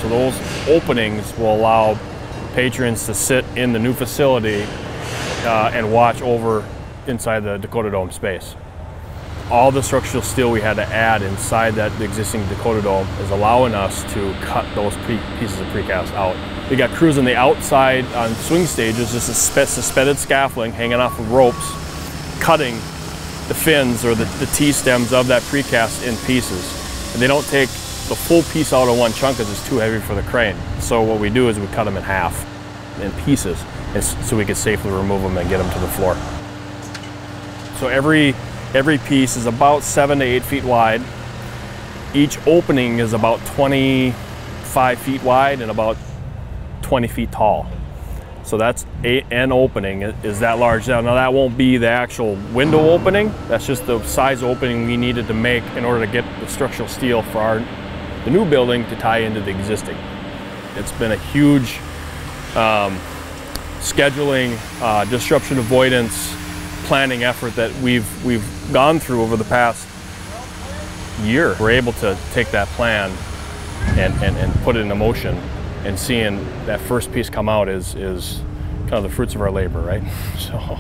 So those openings will allow patrons to sit in the new facility and watch over inside the DakotaDome space. All the structural steel we had to add inside the existing DakotaDome is allowing us to cut those pieces of precast out. We got crews on the outside on swing stages, just a suspended scaffolding hanging off of ropes, cutting the fins or the T-stems of that precast in pieces. And they don't take the full piece out of one chunk because it's too heavy for the crane. So what we do is we cut them in half, in pieces, so we can safely remove them and get them to the floor. So every piece is about 7 to 8 feet wide. Each opening is about 25 feet wide and about 20 feet tall. So that's an opening is that large. Now that won't be the actual window opening. That's just the size opening we needed to make in order to get the structural steel for the new building to tie into the existing. It's been a huge scheduling, disruption avoidance, planning effort that we've gone through over the past year. We're able to take that plan and put it into motion, and seeing that first piece come out is kind of the fruits of our labor, right? So